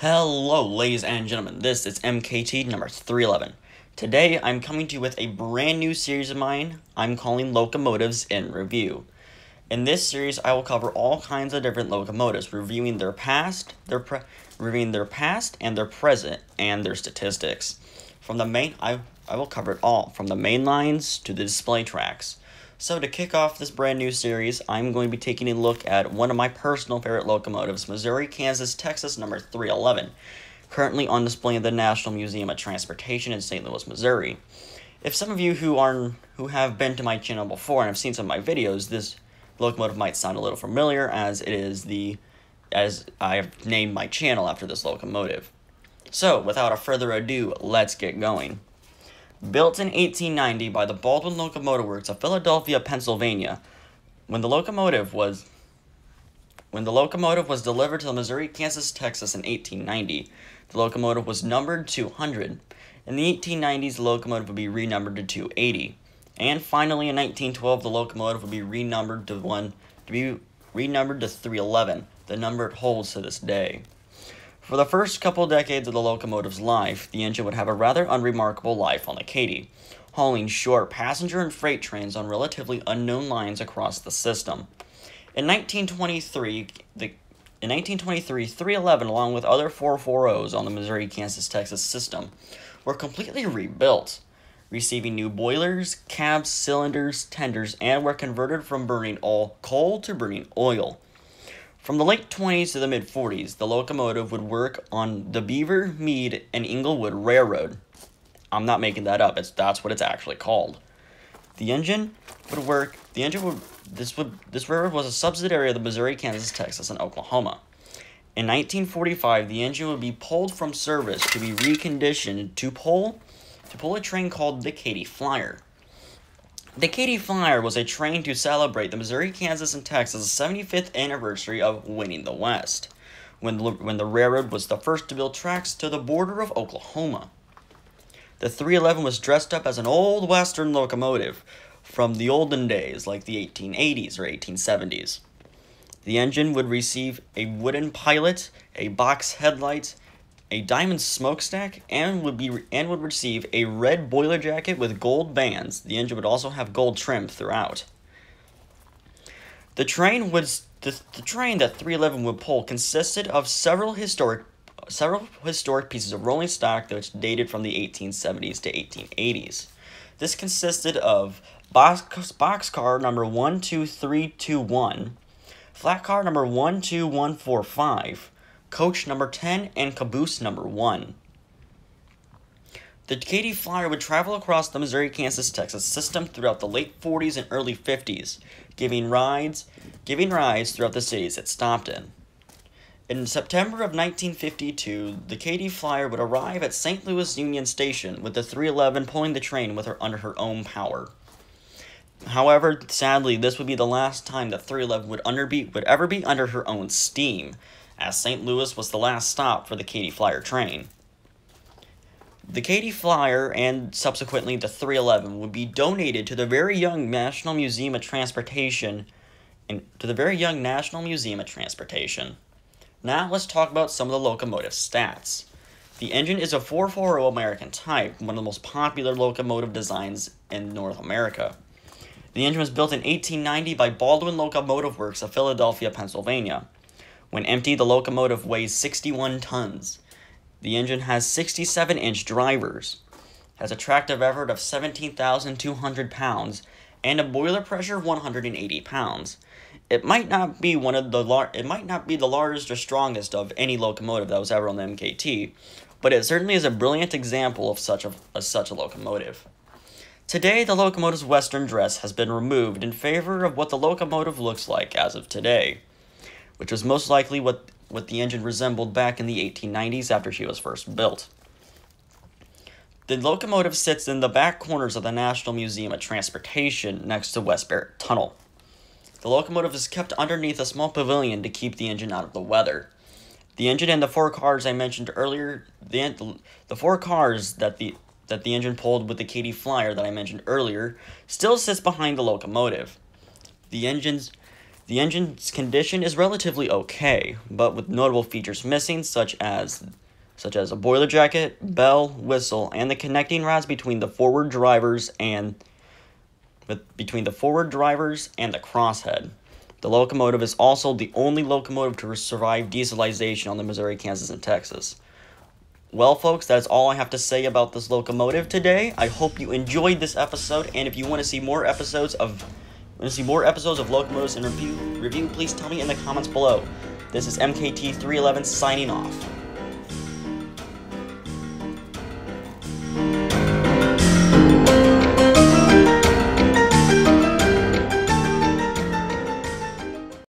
Hello, ladies and gentlemen. This is MKT number 311. Today, I'm coming to you with a brand new series of mine I'm calling Locomotives in Review. In this series, I will cover all kinds of different locomotives, reviewing their past, reviewing their past and their present, and their statistics. I will cover it all, from the main lines to the display tracks. So to kick off this brand new series, I'm going to be taking a look at one of my personal favorite locomotives, Missouri, Kansas, Texas number 311, currently on display in the National Museum of Transportation in St. Louis, Missouri. If some of you who have been to my channel before and have seen some of my videos, this locomotive might sound a little familiar, as I have named my channel after this locomotive. So, without further ado, let's get going. Built in 1890 by the Baldwin Locomotive Works of Philadelphia, Pennsylvania, when the locomotive was delivered to Missouri, Kansas, Texas in 1890, the locomotive was numbered 200. In the 1890s, the locomotive would be renumbered to 280. And finally, in 1912, the locomotive would be renumbered to 311, the number it holds to this day. For the first couple decades of the locomotive's life, the engine would have a rather unremarkable life on the Katy, hauling short passenger and freight trains on relatively unknown lines across the system. In 1923, 311, along with other 440s on the Missouri, Kansas, Texas system, were completely rebuilt, receiving new boilers, cabs, cylinders, tenders, and were converted from burning coal to burning oil. From the late 20s to the mid-40s, the locomotive would work on the Beaver, Meade, and Inglewood Railroad. I'm not making that up. That's what it's actually called. This railroad was a subsidiary of the Missouri, Kansas, Texas, and Oklahoma. In 1945, the engine would be pulled from service to be reconditioned to pull a train called the Katy Flyer. The Katy Flyer was a train to celebrate the Missouri, Kansas, and Texas 75th anniversary of winning the West, when the railroad was the first to build tracks to the border of Oklahoma. The 311 was dressed up as an old Western locomotive from the olden days, like the 1880s or 1870s. The engine would receive a wooden pilot, a box headlight, a diamond smokestack, and would receive a red boiler jacket with gold bands. The engine would also have gold trim throughout. The train that 311 would pull consisted of several historic pieces of rolling stock which dated from the 1870s to 1880s. This consisted of boxcar number 12321, flat car number 12145, coach number 10, and caboose number 1. The Katy Flyer would travel across the Missouri, Kansas, Texas system throughout the late 40s and early 50s, giving rides throughout the cities it stopped in. In September of 1952, the Katy Flyer would arrive at St. Louis Union Station, with the 311 pulling the train under her own power. However, sadly, this would be the last time that 311 would ever be under her own steam, as St. Louis was the last stop for the Katy Flyer train. The Katy Flyer, and subsequently the 311, would be donated to the very young National Museum of Transportation. Now let's talk about some of the locomotive stats. The engine is a 440 American type, one of the most popular locomotive designs in North America. The engine was built in 1890 by Baldwin Locomotive Works of Philadelphia, Pennsylvania. When empty, the locomotive weighs 61 tons. The engine has 67-inch drivers, has a tractive effort of 17,200 pounds, and a boiler pressure of 180 pounds. It might not be the largest or strongest of any locomotive that was ever on the MKT, but it certainly is a brilliant example of such a locomotive. Today, the locomotive's western dress has been removed in favor of what the locomotive looks like as of today, which was most likely what the engine resembled back in the 1890s after she was first built. The locomotive sits in the back corners of the National Museum of Transportation next to West Barrett Tunnel. The locomotive is kept underneath a small pavilion to keep the engine out of the weather. The engine and the 4 cars I mentioned earlier, the 4 cars that the engine pulled with the Katy Flyer that I mentioned earlier, still sits behind the locomotive. The engine The engine's condition is relatively okay, but with notable features missing, such as a boiler jacket, bell, whistle, and the connecting rods between the forward drivers and the crosshead. The locomotive is also the only locomotive to survive dieselization on the Missouri, Kansas, and Texas. Well, folks, that's all I have to say about this locomotive today. I hope you enjoyed this episode, and if you want to see more episodes of Locomotives in review, please tell me in the comments below. This is MKT311 signing off.